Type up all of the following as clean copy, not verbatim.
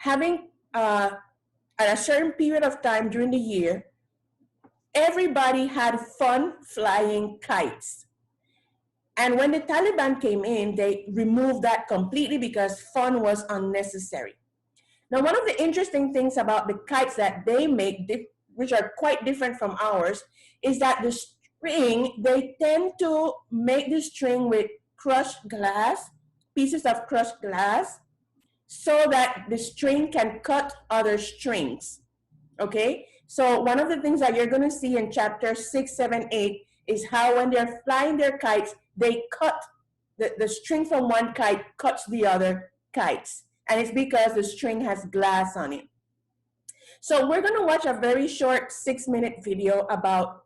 having at a certain period of time during the year, everybody had fun flying kites. And when the Taliban came in, they removed that completely because fun was unnecessary. Now, one of the interesting things about the kites that they make, which are quite different from ours, is that the string, they tend to make the string with crushed glass, pieces of crushed glass, so that the string can cut other strings. Okay? So one of the things that you're going to see in chapter 6, 7, 8 is how when they're flying their kites, they cut the string from one kite cuts the other kites. And it's because the string has glass on it. So we're going to watch a very short 6-minute video about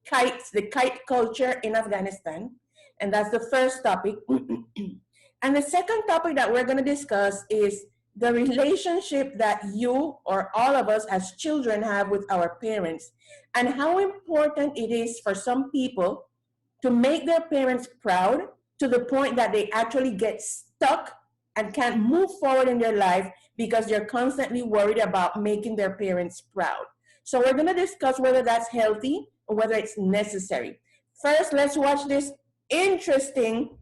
kites, the kite culture in Afghanistan. And that's the first topic. And the second topic that we're going to discuss is the relationship that you or all of us as children have with our parents, and how important it is for some people to make their parents proud to the point that they actually get stuck and can't move forward in their life because they're constantly worried about making their parents proud. So we're going to discuss whether that's healthy or whether it's necessary. First, let's watch this interesting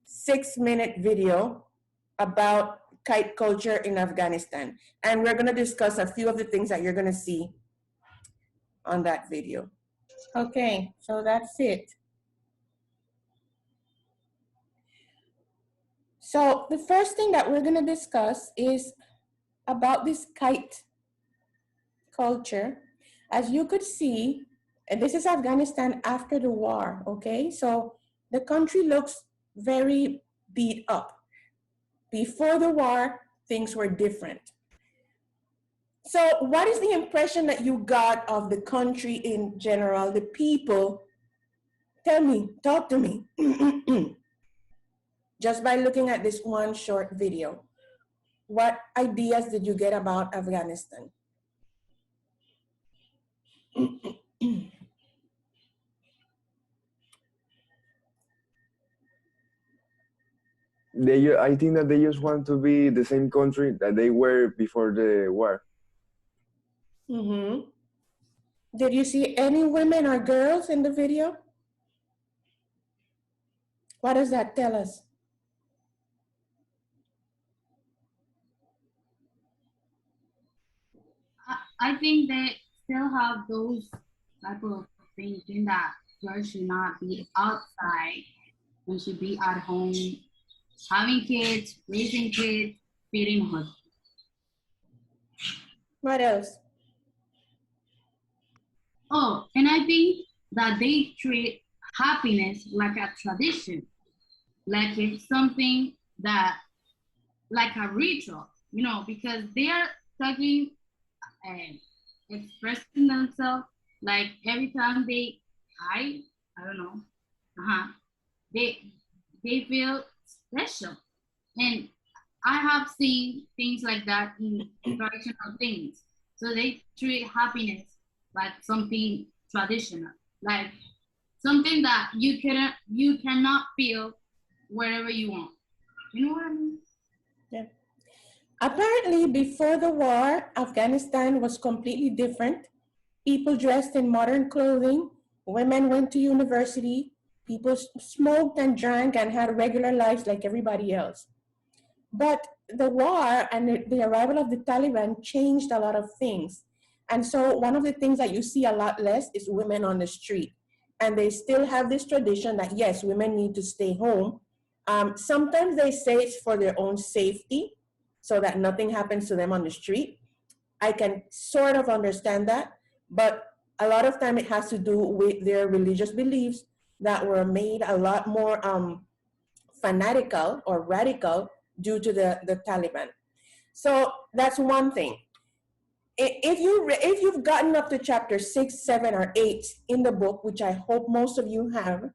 6-minute video about kite culture in Afghanistan. And we're going to discuss a few of the things that you're going to see on that video. Okay, so that's it. So the first thing that we're going to discuss is about this kite culture. As you could see, and this is Afghanistan after the war, okay? So the country looks very beat up. Before the war, things were different. So what is the impression that you got of the country in general, the people? Tell me, talk to me. Just by looking at this one short video, what ideas did you get about Afghanistan? I think that they just want to be the same country that they were before the war. Mm-hmm. Did you see any women or girls in the video? What does that tell us? I think they still have those type of thinking that girls should not be outside and should be at home, having kids, raising kids, feeding husbands. What else? Oh, and I think that they treat happiness like a tradition, like it's something that, like a ritual, you know, because they are talking and expressing themselves like every time they hide, I don't know, they feel special. And I have seen things like that in traditional things. So they treat happiness like something traditional, like something that you cannot feel wherever you want. You know what I mean? Yeah. Apparently, before the war, Afghanistan was completely different. People dressed in modern clothing, women went to university, people smoked and drank and had regular lives like everybody else. But the war and the arrival of the Taliban changed a lot of things. And so one of the things that you see a lot less is women on the street. And they still have this tradition that, yes, women need to stay home. Sometimes they say it's for their own safety, so that nothing happens to them on the street. I can sort of understand that, but a lot of time it has to do with their religious beliefs that were made a lot more fanatical or radical due to the Taliban. So that's one thing. If you've gotten up to chapter 6, 7, or 8 in the book, which I hope most of you have,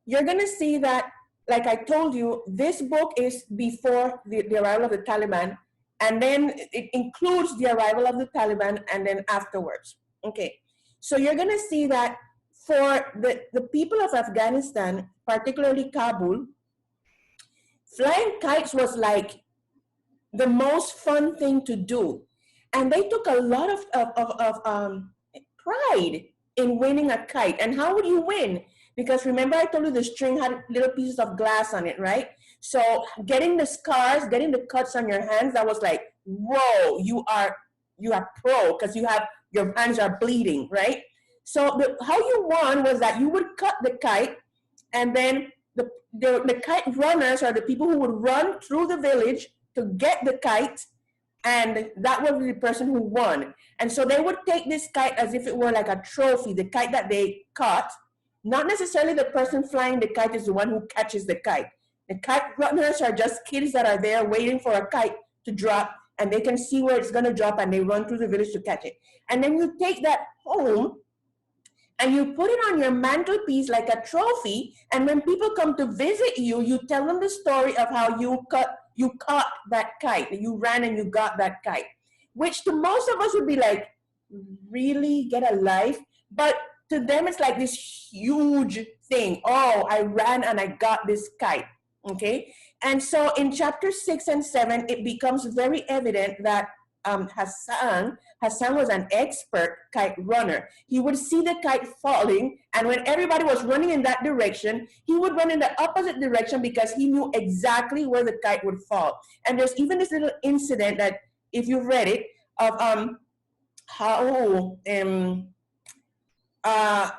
you're going to see that, like I told you, this book is before the arrival of the Taliban, and then it includes the arrival of the Taliban and then afterwards. Okay, so you're going to see that for the people of Afghanistan, particularly Kabul, flying kites was like the most fun thing to do. And they took a lot of pride in winning a kite. And how would you win? Because remember I told you the string had little pieces of glass on it, right? So getting the scars, getting the cuts on your hands, that was like, whoa, you are pro because you have your hands are bleeding, right? So how you won was that you would cut the kite, and then the kite runners are the people who would run through the village to get the kite, and that was the person who won. And so they would take this kite as if it were like a trophy, the kite that they caught. Not necessarily the person flying the kite is the one who catches the kite. The kite runners are just kids that are there waiting for a kite to drop, and they can see where it's going to drop, and they run through the village to catch it. And then you take that home and you put it on your mantelpiece like a trophy. And when people come to visit you, you tell them the story of how you caught that kite, you ran and you got that kite, which to most of us would be like, really, get a life? But to them, it's like this huge thing. Oh, I ran and I got this kite. Okay. And so in chapter 6 and 7, it becomes very evident that Hassan was an expert kite runner. He would see the kite falling, and when everybody was running in that direction, he would run in the opposite direction because he knew exactly where the kite would fall. And there's even this little incident that, if you've read it, of how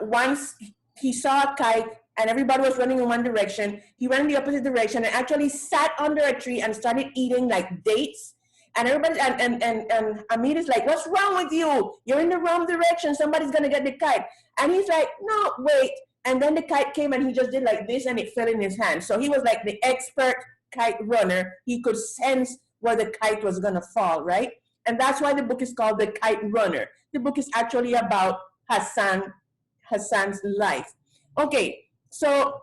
once he saw a kite and everybody was running in one direction, he ran in the opposite direction and actually sat under a tree and started eating like dates. And everybody and Amir is like, what's wrong with you? You're in the wrong direction. Somebody's gonna get the kite. And he's like, no, wait. And then the kite came and he just did like this and it fell in his hand. So he was like the expert kite runner. He could sense where the kite was gonna fall, right? And that's why the book is called The Kite Runner. The book is actually about Hassan's life. Okay, so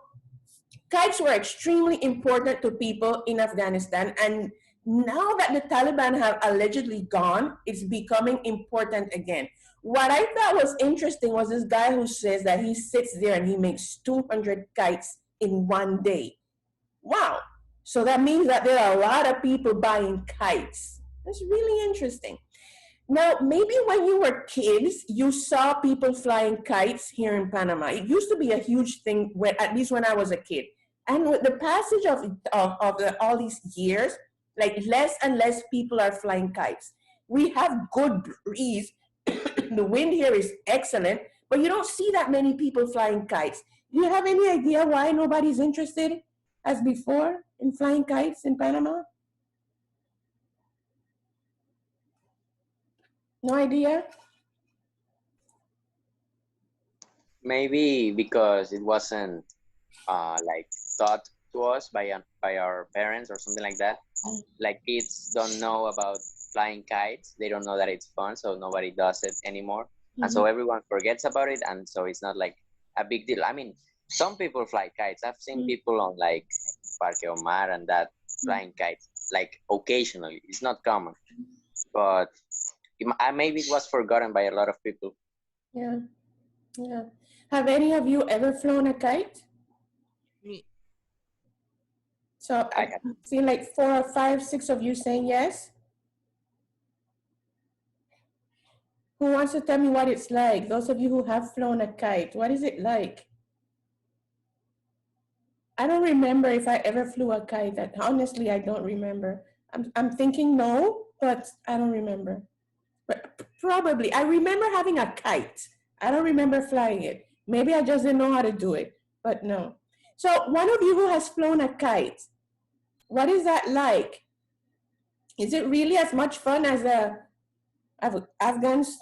kites were extremely important to people in Afghanistan, and now that the Taliban have allegedly gone, it's becoming important again. What I thought was interesting was this guy who says that he sits there and he makes 200 kites in one day. Wow. So that means that there are a lot of people buying kites. That's really interesting. Now, maybe when you were kids, you saw people flying kites here in Panama. It used to be a huge thing, at least when I was a kid. And with the passage of all these years, like less and less people are flying kites. We have good breeze. The wind here is excellent, but you don't see that many people flying kites. Do you have any idea why nobody's interested as before in flying kites in Panama? No idea? Maybe because it wasn't like taught to us by our parents or something like that. Like kids don't know about flying kites. They don't know that it's fun, so nobody does it anymore. And so everyone forgets about it, and so it's not like a big deal. I mean, some people fly kites. I've seen people on like Parque Omar and that flying kites, like occasionally. It's not common, but maybe it was forgotten by a lot of people. Yeah, yeah. Have any of you ever flown a kite? Me. So I see like 4 or 5, 6 of you saying yes. Who wants to tell me what it's like? Those of you who have flown a kite, what is it like? I don't remember if I ever flew a kite. Honestly, I don't remember. I'm thinking no, but I don't remember. But probably, I remember having a kite. I don't remember flying it. Maybe I just didn't know how to do it, but no. So one of you who has flown a kite, what is that like? Is it really as much fun as the Afghans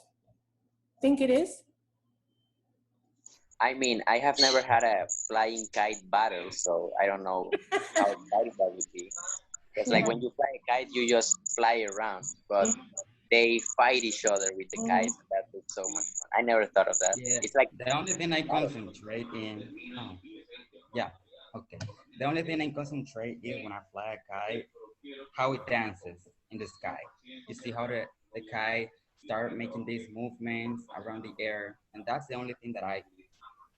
think it is? I mean, I have never had a flying kite battle, so I don't know how exciting that would be. Because like when you fly a kite, you just fly around, but they fight each other with the kites. That looks so much fun. I never thought of that. Yeah, it's like the only thing I concentrate in. Yeah, okay. The only thing I concentrate is when I fly a kite, how it dances in the sky. You see how the kite start making these movements around the air, and that's the only thing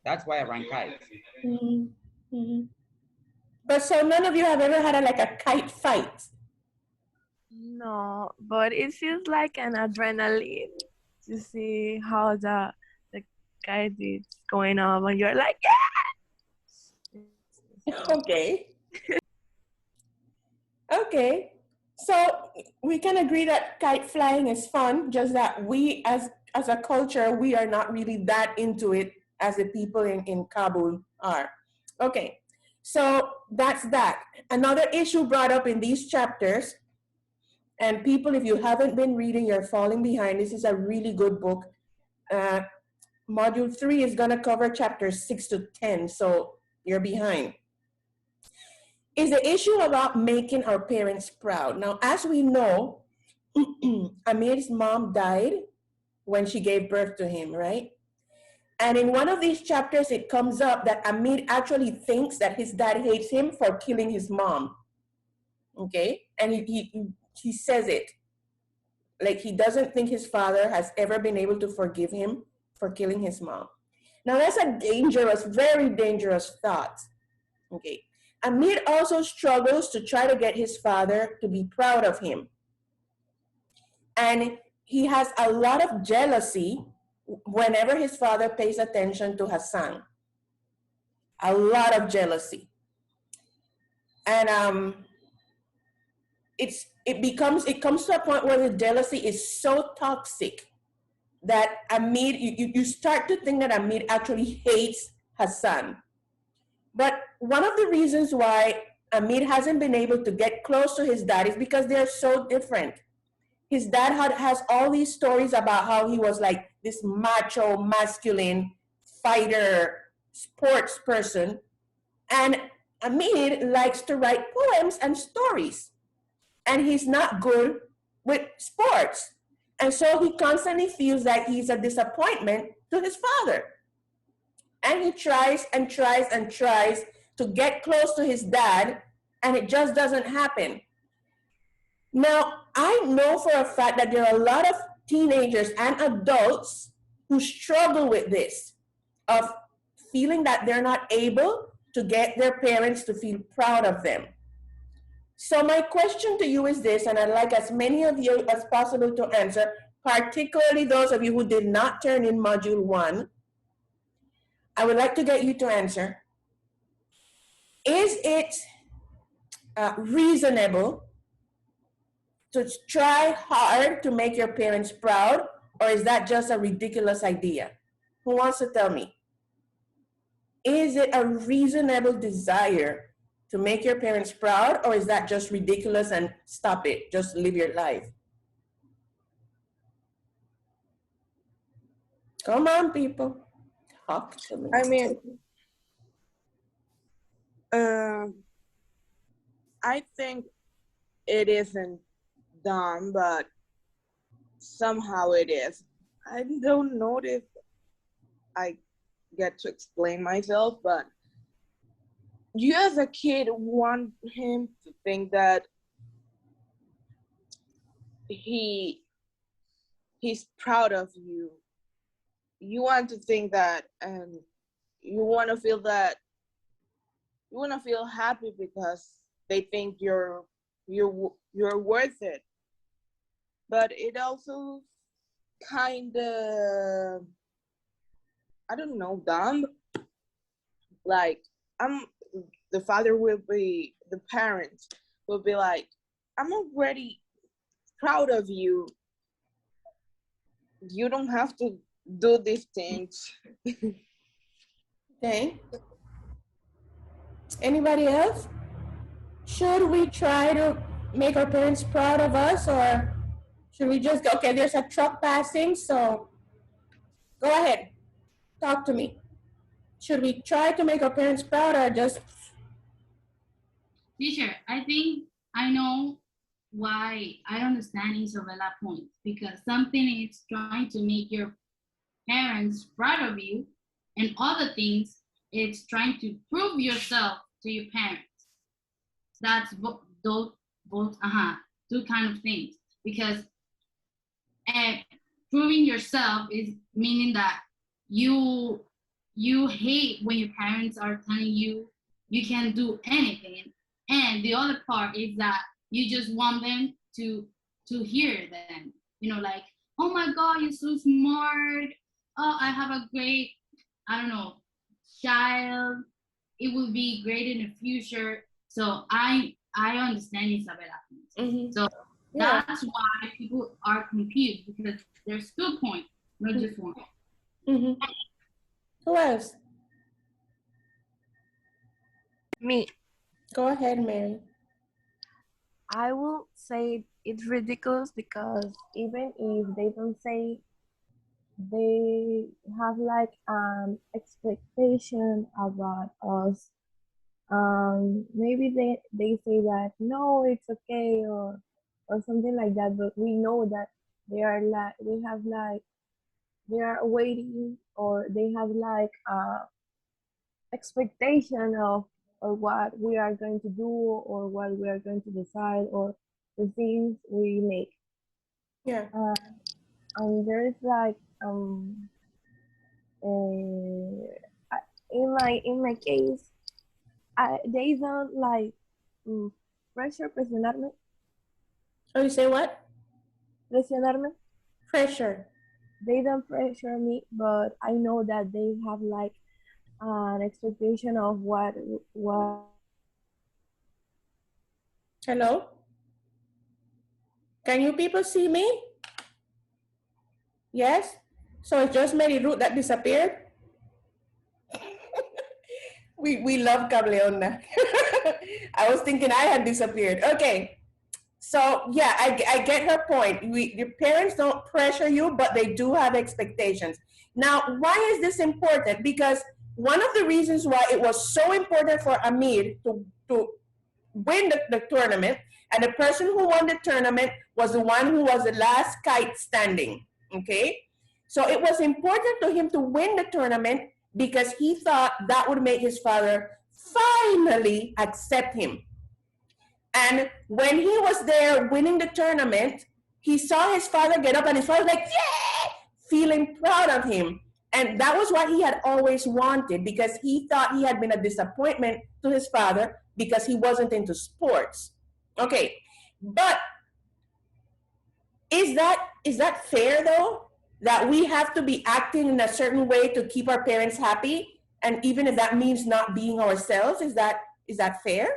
that's why I run kites. But so none of you have ever had like a kite fight? No, but it feels like an adrenaline to see how the kite is going up, and you're like, yeah. Okay. Okay. So we can agree that kite flying is fun, just that we as a culture, we are not really that into it as the people in Kabul are. Okay. So that's that. Another issue brought up in these chapters, and people, if you haven't been reading, you're falling behind. This is a really good book. Uh, Module 3 is going to cover chapters 6 to 10, so you're behind. Is the issue about making our parents proud. Now, as we know, Amir's mom died when she gave birth to him, right? And in one of these chapters, it comes up that Amir actually thinks that his dad hates him for killing his mom. Okay? And he says it. Like he doesn't think his father has ever been able to forgive him for killing his mom. Now, that's a dangerous, very dangerous thought. Okay. Amir also struggles to try to get his father to be proud of him. And he has a lot of jealousy whenever his father pays attention to Hassan. A lot of jealousy. And it comes to a point where the jealousy is so toxic that Amir, you start to think that Amir actually hates Hassan. But one of the reasons why Amir hasn't been able to get close to his dad is because they're so different. His dad has all these stories about how he was like this macho, masculine fighter, sports person. And Amir likes to write poems and stories. And he's not good with sports. And so he constantly feels that he's a disappointment to his father. And he tries and tries and tries to get close to his dad, and it just doesn't happen. Now, I know for a fact that there are a lot of teenagers and adults who struggle with this, of feeling that they're not able to get their parents to feel proud of them. So my question to you is this, and I'd like as many of you as possible to answer, particularly those of you who did not turn in Module 1. I would like to get you to answer. Is it reasonable to try hard to make your parents proud, or is that just a ridiculous idea? Who wants to tell me? Is it a reasonable desire to make your parents proud, or is that just ridiculous and stop it, just live your life? Come on, people. Talk to me. I mean, I think it isn't dumb, but somehow it is. I don't know if I get to explain myself, but you as a kid want him to think that he's proud of you. You want to think that, and you want to feel that, you want to feel happy because they think you're worth it. But it also kind of, I don't know, dumb. Like, the father will be, the parents will be like, I'm already proud of you. You don't have to do these things. Okay. Anybody else? Should we try to make our parents proud of us, or should we just go, okay, there's a truck passing, so go ahead, talk to me. Should we try to make our parents proud, or just... Teacher, I think I know why I understand Isabella's point, because something is trying to make your parents proud of you, and other things it's trying to prove yourself to your parents. That's both two kind of things, because proving yourself is meaning that you hate when your parents are telling you you can't do anything, and the other part is that you just want them to hear them. You know, like, oh my God, you're so smart. Oh, I have a great, I don't know, child. It will be great in the future. So I understand Isabella. Mm-hmm. So Yeah. that's why people are confused, because there's two points, not just one. Mm-hmm. Who else? Me. Go ahead, Mary. I will say it's ridiculous because even if they don't say, they have like an expectation about us. Maybe they say that no, it's okay, or something like that, but we know that they are like, they have like, they are waiting, or they have like expectation of, or what we are going to do, or what we are going to decide, or the things we make. Yeah. And there's like in my case, they don't like presionarme. Oh, you say what? Presionarme. Pressure. They don't pressure me, but I know that they have like an expectation of what. Hello? Can you people see me? Yes? So it's just Mary Ruth that disappeared? We love Cableona. I was thinking I had disappeared. Okay. So yeah, I get her point. Your parents don't pressure you, but they do have expectations. Now, why is this important? Because one of the reasons why it was so important for Amir to win the tournament, and the person who won the tournament was the one who was the last kite standing. Okay? So it was important to him to win the tournament because he thought that would make his father finally accept him. And when he was there winning the tournament, he saw his father get up, and his father was like, yeah, feeling proud of him. And that was what he had always wanted, because he thought he had been a disappointment to his father because he wasn't into sports. Okay, but is that fair though? That we have to be acting in a certain way to keep our parents happy, and even if that means not being ourselves, is that fair?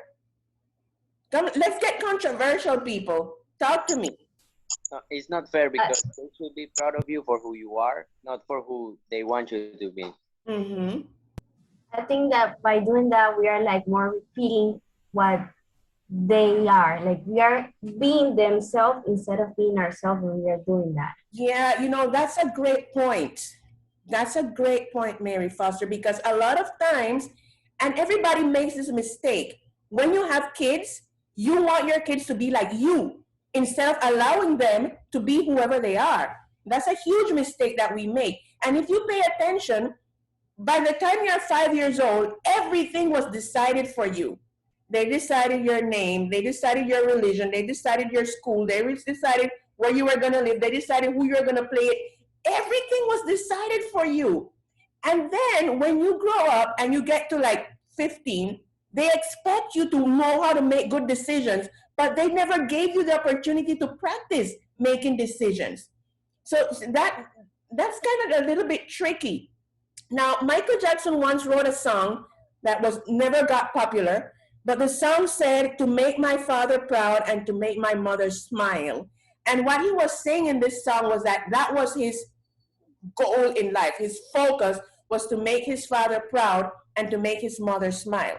Come, let's get controversial, people. Talk to me. No, it's not fair because they should be proud of you for who you are, not for who they want you to be. Mm-hmm. I think that by doing that, we are like more repeating what they are. Like we are being themselves instead of being ourselves when we are doing that. Yeah, that's a great point. That's a great point, Mary Foster, because a lot of times, and everybody makes this mistake, when you have kids, you want your kids to be like you instead of allowing them to be whoever they are. That's a huge mistake that we make. And if you pay attention, by the time you're 5 years old, everything was decided for you. They decided your name, they decided your religion, they decided your school, they decided where you were going to live, they decided who you were going to play it. Everything was decided for you. And then when you grow up and you get to like 15, they expect you to know how to make good decisions, but they never gave you the opportunity to practice making decisions. So that's kind of a little bit tricky. Now, Michael Jackson once wrote a song that was never got popular, but the song said, to make my father proud and to make my mother smile. And what he was saying in this song was that was his goal in life. His focus was to make his father proud and to make his mother smile.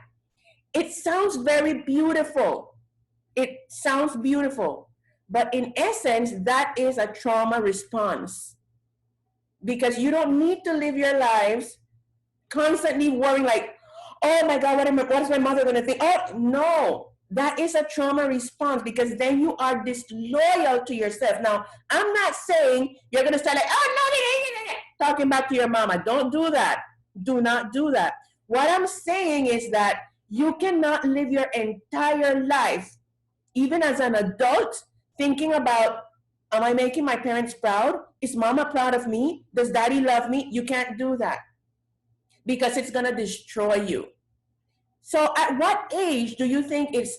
It sounds very beautiful. It sounds beautiful. But in essence, that is a trauma response. Because you don't need to live your lives constantly worrying like, oh my God, what is my mother going to think? Oh, no, that is a trauma response, because then you are disloyal to yourself. Now, I'm not saying you're going to start like, oh, no, talking back to your mama. Don't do that. Do not do that. What I'm saying is that you cannot live your entire life, even as an adult, thinking about, am I making my parents proud? Is mama proud of me? Does daddy love me? You can't do that, because it's going to destroy you. So at what age do you think it's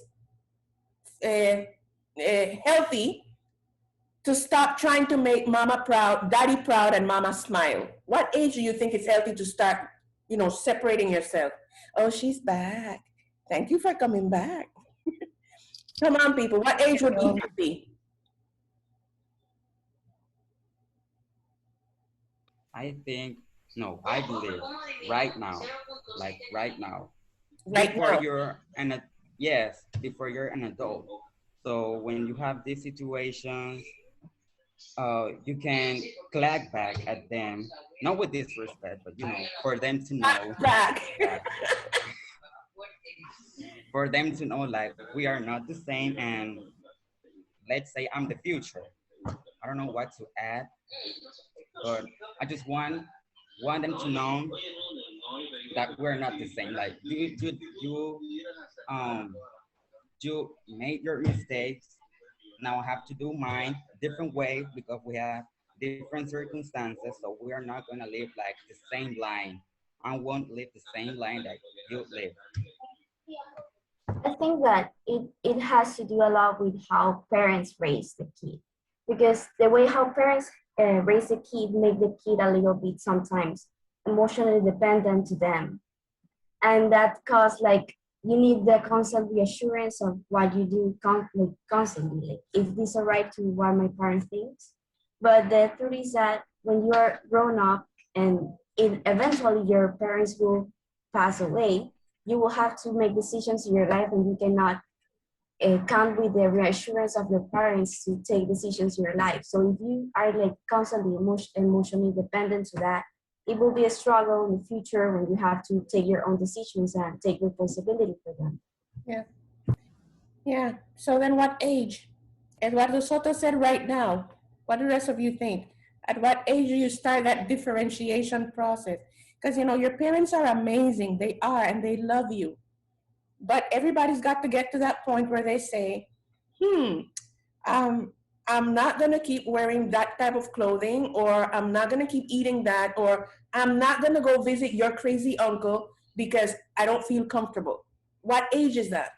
healthy to stop trying to make mama proud, daddy proud, and mama smile? What age do you think it's healthy to start, separating yourself? Oh, she's back. Thank you for coming back. Come on, people. What age would be healthy? I think, no, I believe right now, like right now, Right before now. you're yes, before you're an adult. So when you have these situations, you can clack back at them, not with disrespect, but for them to know Back. that, for them to know like we are not the same, and let's say I'm the future. I don't know what to add, but I just want them to know that we're not the same. Like um you made your mistakes. Now I have to do mine different way because we have different circumstances. So we are not gonna live like the same line. I won't live the same line that you live. I think that it has to do a lot with how parents raise the kid, because the way how parents raise the kid make the kid a little bit sometimes emotionally dependent to them, and that cause like you need the constant reassurance of what you do constantly. Like, is this all right to what my parent thinks? But the truth is that when you are grown up and eventually your parents will pass away, you will have to make decisions in your life, and you cannot count with the reassurance of your parents to take decisions in your life. So if you are like constantly emotionally dependent to that, it will be a struggle in the future when you have to take your own decisions and take responsibility for them. Yeah. Yeah. So then what age? Eduardo Soto said right now. What do the rest of you think? At what age do you start that differentiation process? Because, your parents are amazing. They are, and they love you. But everybody's got to get to that point where they say, um, I'm not going to keep wearing that type of clothing, or I'm not going to keep eating that, or I'm not going to go visit your crazy uncle because I don't feel comfortable. What age is that?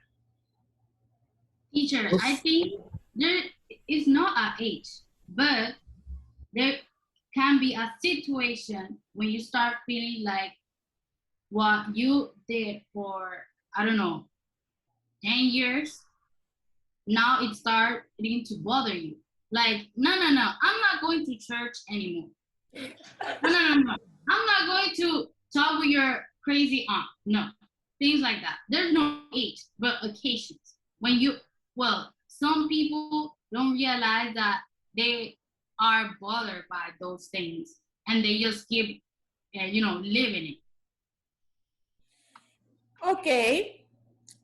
Teacher, I think there is not an age, but there can be a situation when you start feeling like what you did for, I don't know, 10 years, now it's starting to bother you. Like, no, I'm not going to church anymore. No. I'm not going to talk with your crazy aunt. No, things like that. There's no age, but occasions. Some people don't realize that they are bothered by those things, and they just keep, living it. Okay,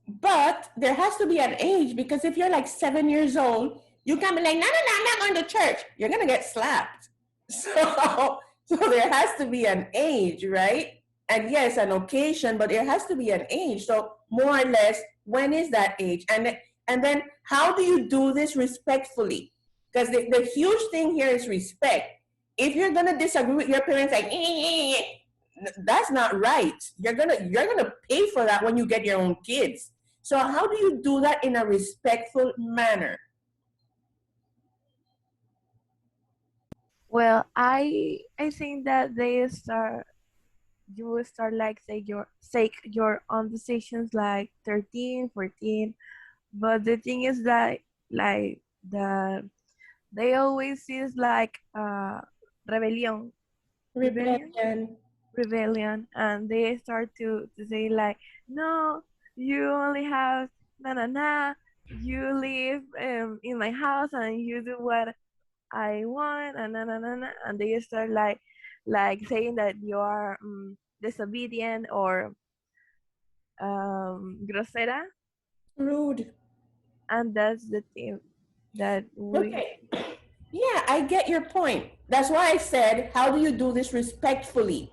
but there has to be an age, because if you're like 7 years old, you can't be like, no, I'm not going to church. You're going to get slapped. So there has to be an age, right? And yes, an occasion, but there has to be an age. So more or less, when is that age? And then how do you do this respectfully? Because the huge thing here is respect. If you're gonna disagree with your parents, like, that's not right. You're gonna pay for that when you get your own kids. So how do you do that in a respectful manner? Well, I think that you will start like take your own decisions like 13, 14. But the thing is that like they always is like rebellion, rebellion, Rebellion. rebellion, and they start to say like, no, you only have na, you live in my house and you do what I want, and and they start like saying that you are disobedient or grosera, Rude. and that's the thing that we. Okay. Yeah, I get your point. That's why I said, how do you do this respectfully?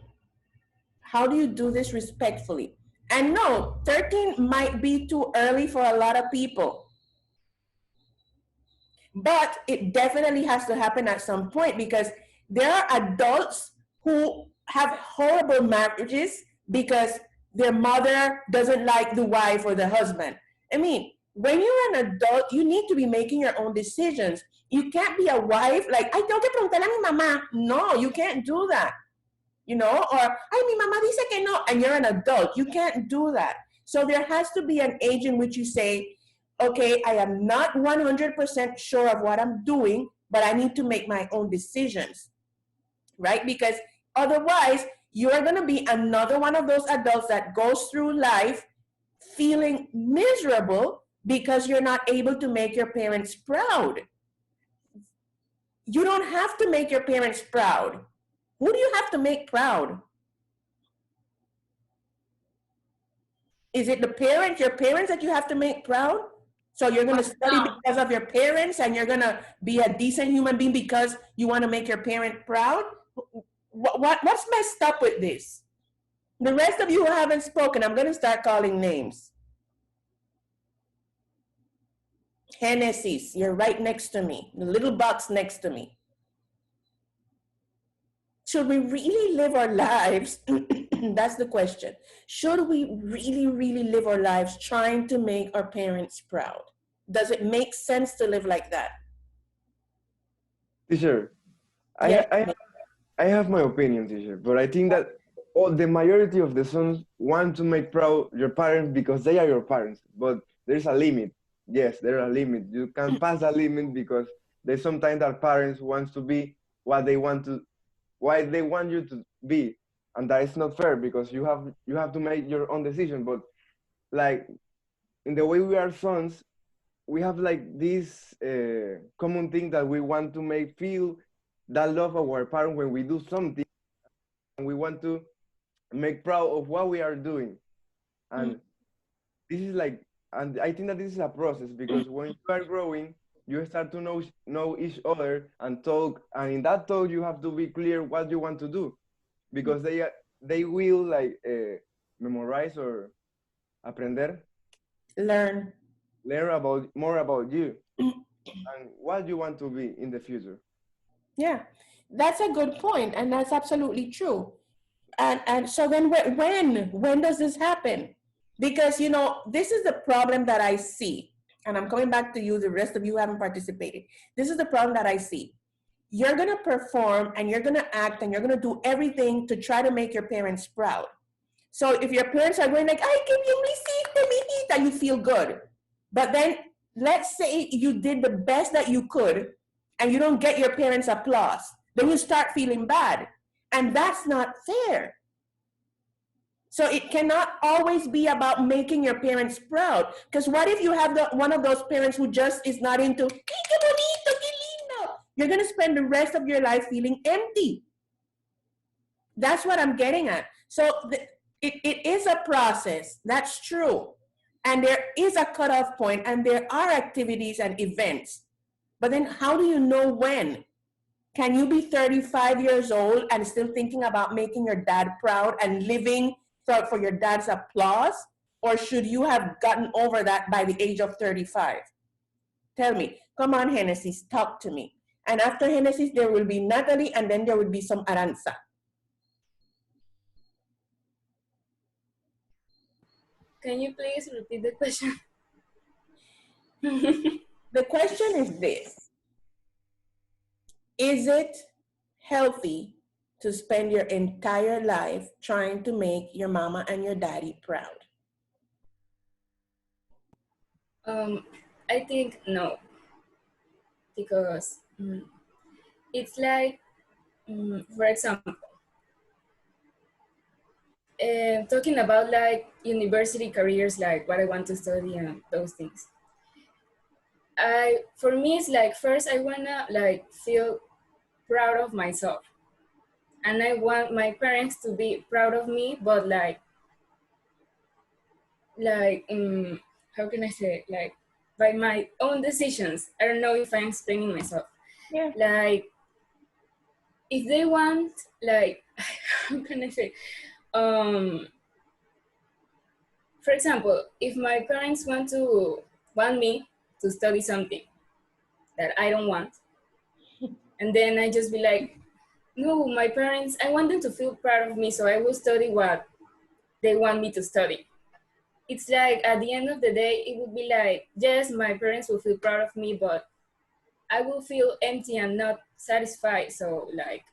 How do you do this respectfully? And no, 13 might be too early for a lot of people, but it definitely has to happen at some point, because there are adults who have horrible marriages because their mother doesn't like the wife or the husband. I mean, when you're an adult, you need to be making your own decisions. You can't be a wife like, ay, tengo que preguntarle a mi mamá. No, you can't do that. You know, or, ay, mi mamá dice que no, and you're an adult. You can't do that. So there has to be an age in which you say, okay, I am not 100% sure of what I'm doing, but I need to make my own decisions, right? Because otherwise, you're going to be another one of those adults that goes through life feeling miserable because you're not able to make your parents proud. You don't have to make your parents proud. Who do you have to make proud? Is it the parents, your parents that you have to make proud? So you're going to study because of your parents and you're going to be a decent human being because you want to make your parent proud? What's messed up with this? The rest of you who haven't spoken, I'm going to start calling names. Genesis, you're right next to me, the little box next to me. Should we really live our lives? That's the question. Should we really, really live our lives trying to make our parents proud? Does it make sense to live like that? Teacher, Yes. I have my opinion, teacher, but I think that the majority of the sons want to make proud your parents because they are your parents, but there's a limit. Yes, there's a limit. You can pass a limit because there's sometimes that parents want to be what they want to, why they want you to be, and that is not fair because you have to make your own decision. But like in the way we are sons, we have like this common thing that we want to make feel that love of our parents when we do something, and we want to make proud of what we are doing. And this is like, and I think that this is a process because when you are growing, you start to know each other and talk, and in that talk you have to be clear what you want to do, because they will like memorize or aprender, learn about more about you and what you want to be in the future. Yeah, that's a good point, and that's absolutely true. And so then when does this happen? Because, you know, this is the problem that I see. And I'm coming back to you, the rest of you haven't participated. This is the problem that I see. You're going to perform and you're going to act and you're going to do everything to try to make your parents proud. So if your parents are going like, ay, que bien lo hiciste, mijita, you feel good. But then let's say you did the best that you could and you don't get your parents' applause. Then you start feeling bad. And that's not fair. So it cannot always be about making your parents proud. Because what if you have one of those parents who just is not into, qué bonito, qué lindo? You're going to spend the rest of your life feeling empty. That's what I'm getting at. So it is a process. That's true. And there is a cutoff point and there are activities and events. But then how do you know when? Can you be 35 years old and still thinking about making your dad proud and living for your dad's applause? Or should you have gotten over that by the age of 35? Tell me. Come on, Genesis, talk to me. And after Genesis, there will be Natalie, and then there will be some Aranza. Can you please repeat the question? The question is this. Is it healthy to spend your entire life trying to make your mama and your daddy proud? I think no, because it's like, for example, talking about like university careers, like what I want to study and those things. For me, it's like, first I wanna like feel proud of myself, and I want my parents to be proud of me, but like how can I say it? Like by my own decisions. I don't know if I'm explaining myself. Yeah. Like if they want, like how can I say? For example, if my parents want me to study something that I don't want, and then I just be like, no, my parents, I want them to feel proud of me, so I will study what they want me to study. it's like at the end of the day, it would be like, yes, my parents will feel proud of me, but I will feel empty and not satisfied. So like,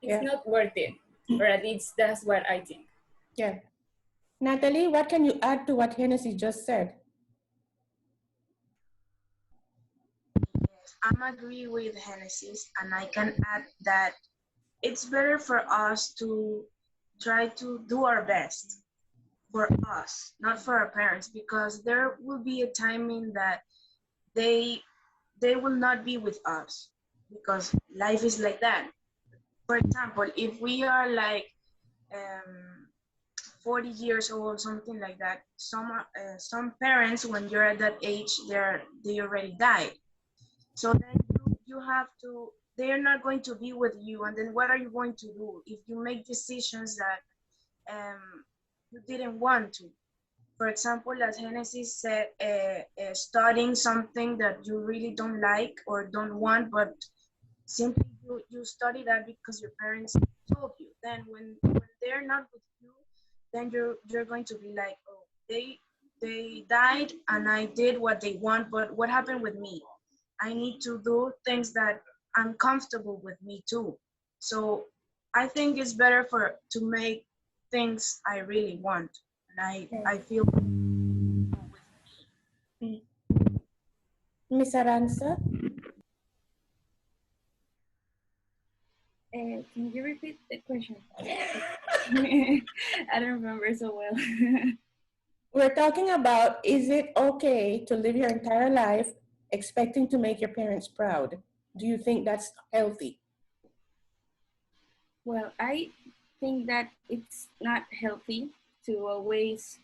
it's Yeah. not worth it, or at least that's what I think. Yeah. Natalie, what can you add to what Hennessy just said? I'm agree with Genesis, and I can add that it's better for us to try to do our best for us, not for our parents, because there will be a timing that they they will not be with us because life is like that. For example, if we are like um, 40 years old, something like that, some parents when you're at that age, they already died. So then you have to, they're not going to be with you. And then what are you going to do if you make decisions that you didn't want to? For example, as Genesis said, studying something that you really don't like or don't want, but simply you study that because your parents told you. Then when they're not with you, then you're going to be like, oh, they died and I did what they want, but what happened with me? I need to do things that I'm comfortable with me too. So I think it's better for to make things I really want, and I feel Miss Aranza? Can you repeat the question? I don't remember so well. We're talking about, is it okay to live your entire life expecting to make your parents proud? Do you think that's healthy? Well, I think that it's not healthy to always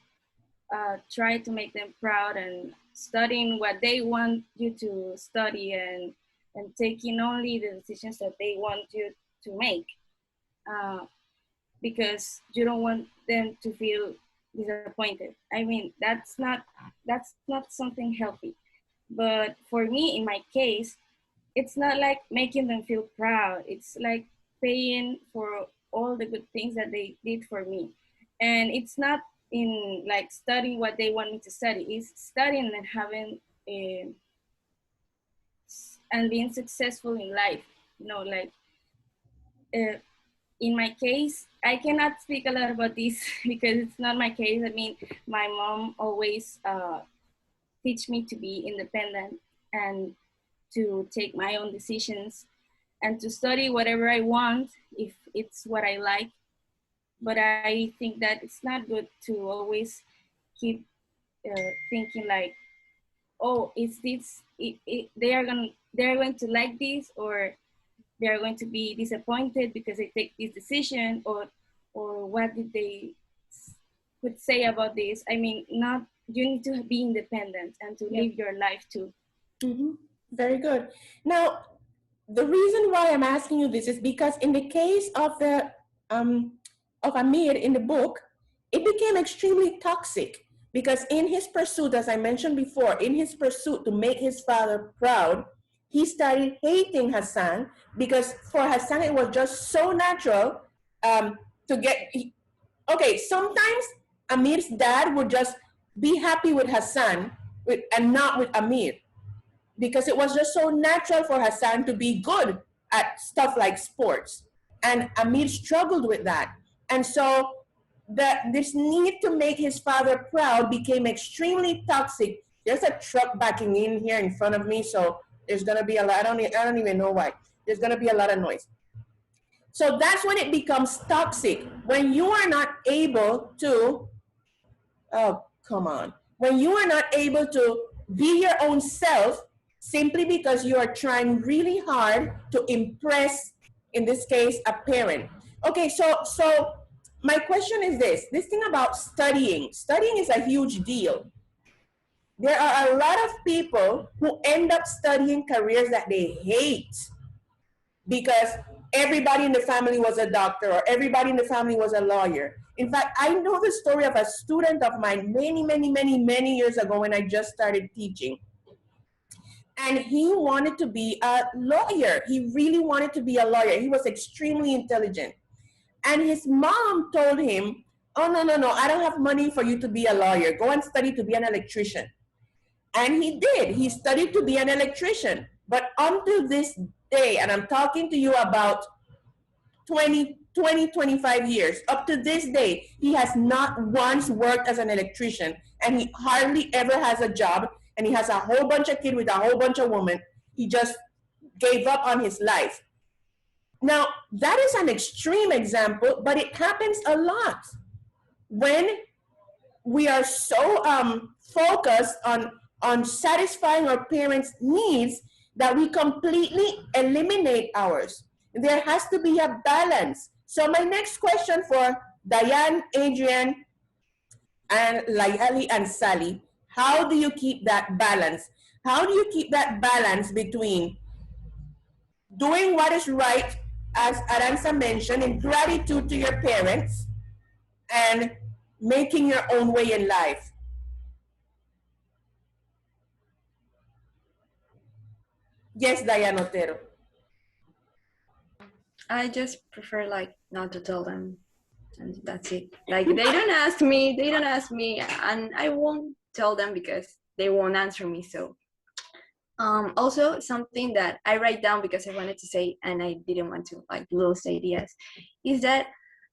try to make them proud and studying what they want you to study and taking only the decisions that they want you to make uh, because you don't want them to feel disappointed. I mean, that's not something healthy. But for me, in my case, it's not like making them feel proud. It's like paying for all the good things that they did for me. And it's not in like studying what they want me to study. It's studying and having a, and being successful in life. You know, like uh, in my case, I cannot speak a lot about this because it's not my case. I mean, my mom always teach me to be independent and to take my own decisions and to study whatever I want if it's what I like. But I think that it's not good to always keep thinking like, oh, is this they're going to like this, or they are going to be disappointed because I take this decision, or what did they would say about this. I mean, not you need to be independent and to live your life too. Mm-hmm. Very good. Now, the reason why I'm asking you this is because in the case of Amir in the book, it became extremely toxic because in his pursuit, as I mentioned before, in his pursuit to make his father proud, he started hating Hassan because for Hassan it was just so natural to get. Okay, sometimes Amir's dad would just be happy with Hassan and not with Amir because it was just so natural for Hassan to be good at stuff like sports. And Amir struggled with that. And so this need to make his father proud became extremely toxic. There's a truck backing in here in front of me, so there's gonna be a lot. I don't even know why. There's gonna be a lot of noise. So that's when it becomes toxic. When you are not able to, oh, come on. When you are not able to be your own self simply because you are trying really hard to impress, in this case, a parent. Okay, so my question is this thing about studying is a huge deal. There are a lot of people who end up studying careers that they hate because everybody in the family was a doctor or everybody in the family was a lawyer. In fact, I know the story of a student of mine many years ago when I just started teaching. And he wanted to be a lawyer. He really wanted to be a lawyer. He was extremely intelligent. And his mom told him, oh, no, no, no, I don't have money for you to be a lawyer. Go and study to be an electrician. And he did. He studied to be an electrician. But until this day, and I'm talking to you about 25 years, up to this day, he has not once worked as an electrician, and he hardly ever has a job, and he has a whole bunch of kids with a whole bunch of women. He just gave up on his life. Now, that is an extreme example, but it happens a lot when we are so focused on satisfying our parents' needs that we completely eliminate ours. There has to be a balance. So my next question for Diane, Adrian, and Layali and Sally, how do you keep that balance? How do you keep that balance between doing what is right, as Aranza mentioned, in gratitude to your parents, and making your own way in life? Yes, Diane Otero. I just prefer like not to tell them, and that's it. Like they don't ask me, and I won't tell them because they won't answer me. So also something that I write down because I wanted to say and I didn't want to like lose ideas is that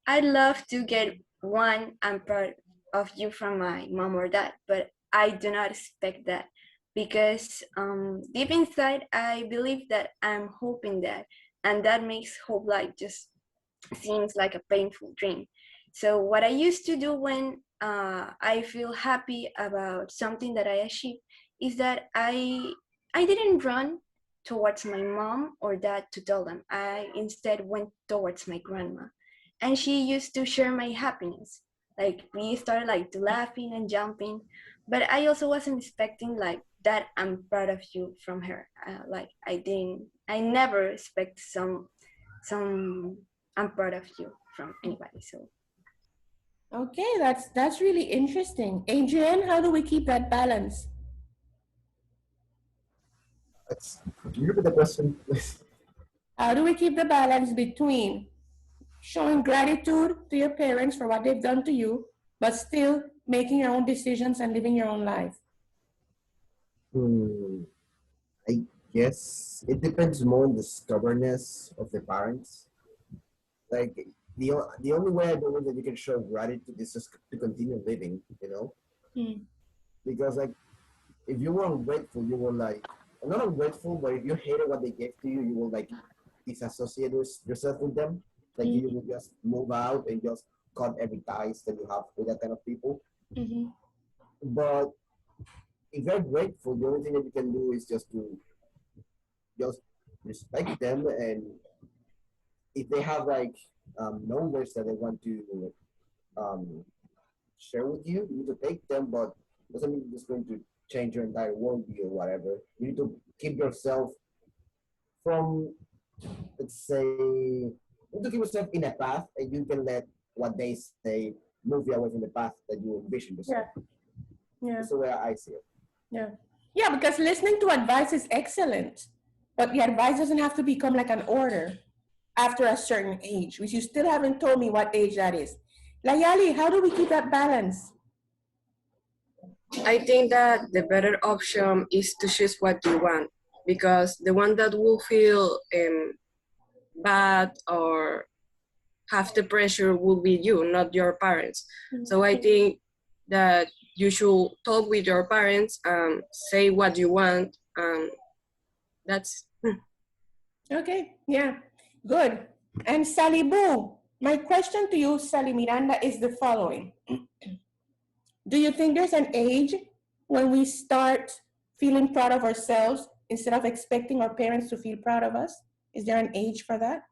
I'd love to get one I'm proud of you from my mom or dad, but I do not expect that because deep inside I believe that I'm hoping that, and that makes hope like just seems like a painful dream. So what I used to do when I feel happy about something that I achieved is that I didn't run towards my mom or dad to tell them. I instead went towards my grandma, and she used to share my happiness. Like we started like laughing and jumping, but I also wasn't expecting like that I'm proud of you from her. Like I never expect some I'm proud of you from anybody. So Okay, that's really interesting. Adrian, how do we keep that balance? Could you repeat the question, please? How do we keep the balance between showing gratitude to your parents for what they've done to you, but still making your own decisions and living your own life? I guess it depends more on the stubbornness of the parents. Like the only way I believe that you can show gratitude is just to continue living, because like if you were ungrateful, you will like not ungrateful, but if you hated what they gave to you, you will like disassociate yourself with them. Like you will just move out and just cut every ties that you have with that kind of people. But if you're grateful, the only thing that you can do is just to just respect them, and if they have like numbers that they want to um, share with you, you need to take them, but doesn't mean it's going to change your entire worldview or whatever. You need to keep yourself from, let's say, you need to keep yourself in a path, and you can let what they say move you away from the path that you envision yourself. Yeah. That's the way I see it. Yeah, because listening to advice is excellent, but the advice doesn't have to become like an order after a certain age, which you still haven't told me what age that is. Layali, how do we keep that balance? I think that the better option is to choose what you want, because the one that will feel bad or have the pressure will be you, not your parents. So I think that you should talk with your parents and say what you want. That's Okay, yeah, good. And Sally Boo, my question to you, Sally Miranda, is the following. Do you think there's an age when we start feeling proud of ourselves instead of expecting our parents to feel proud of us? Is there an age for that?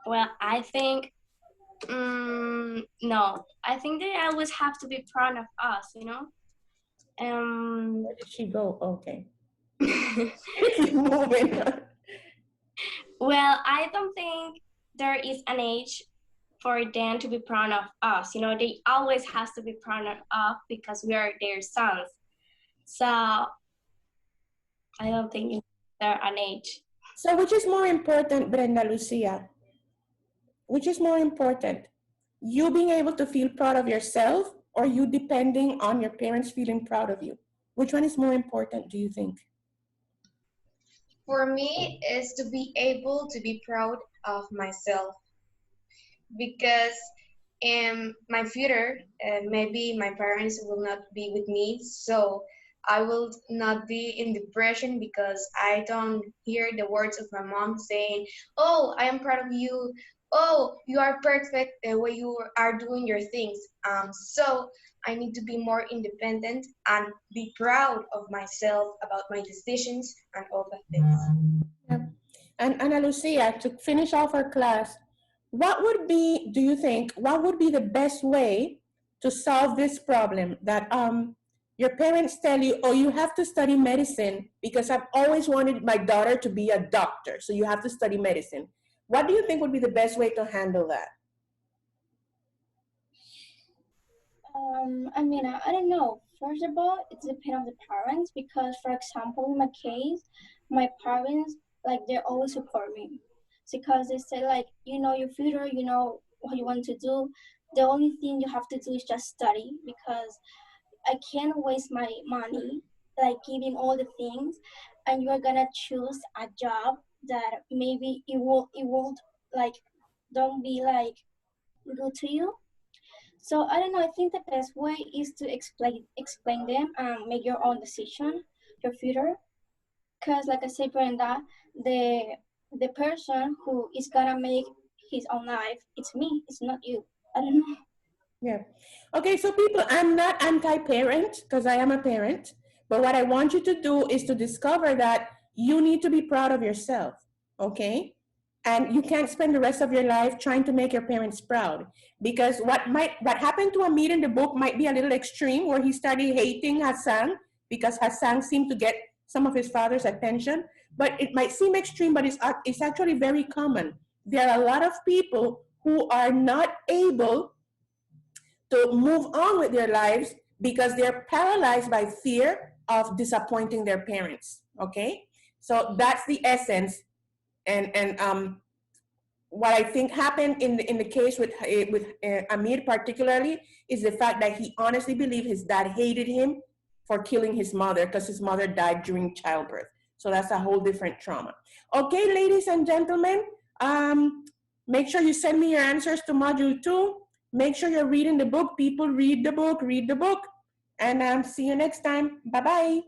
Well, I think no. I think they always have to be proud of us, you know. Where did she go? Okay. Keep moving. Well, I don't think there is an age for them to be proud of us. You know, they always has to be proud of us because we are their sons. So I don't think there's an age. So which is more important, Brenda Lucia? which is more important? You being able to feel proud of yourself, or you depending on your parents feeling proud of you? Which one is more important, do you think? For me, is to be able to be proud of myself because in my future, maybe my parents will not be with me, so I will not be in depression because I don't hear the words of my mom saying, "Oh, I am proud of you. Oh, you are perfect the way you are doing your things." So I need to be more independent and be proud of myself about my decisions and all the things. Yeah. And Ana Lucia, to finish off our class, what would be, do you think, what would be the best way to solve this problem that your parents tell you, oh, you have to study medicine because I've always wanted my daughter to be a doctor, so you have to study medicine. What do you think would be the best way to handle that? I mean, I don't know. First of all, it depends on the parents because, for example, in my case, my parents, like, they always support me because they say, like, you know your future, you know what you want to do. The only thing you have to do is just study because I can't waste my money, like, giving all the things, and you are gonna choose a job that maybe it won't, like, don't be, like, good to you. So I don't know. I think the best way is to explain them and make your own decision, your future. Cause like I said, Brenda, the the person who is gonna make his own life, it's me. It's not you. I don't know. Yeah. Okay, so people, I'm not anti-parent because I am a parent, but what I want you to do is to discover that you need to be proud of yourself, okay? And you can't spend the rest of your life trying to make your parents proud because what happened to Amir in the book might be a little extreme where he started hating Hassan because Hassan seemed to get some of his father's attention, but it might seem extreme, but it's actually very common. There are a lot of people who are not able to move on with their lives because they're paralyzed by fear of disappointing their parents. Okay, so that's the essence, and what I think happened in the case with Amir particularly is the fact that he honestly believed his dad hated him for killing his mother because his mother died during childbirth. So that's a whole different trauma. Okay, ladies and gentlemen, make sure you send me your answers to module 2. Make sure you're reading the book. People, read the book, read the book. And see you next time. Bye-bye.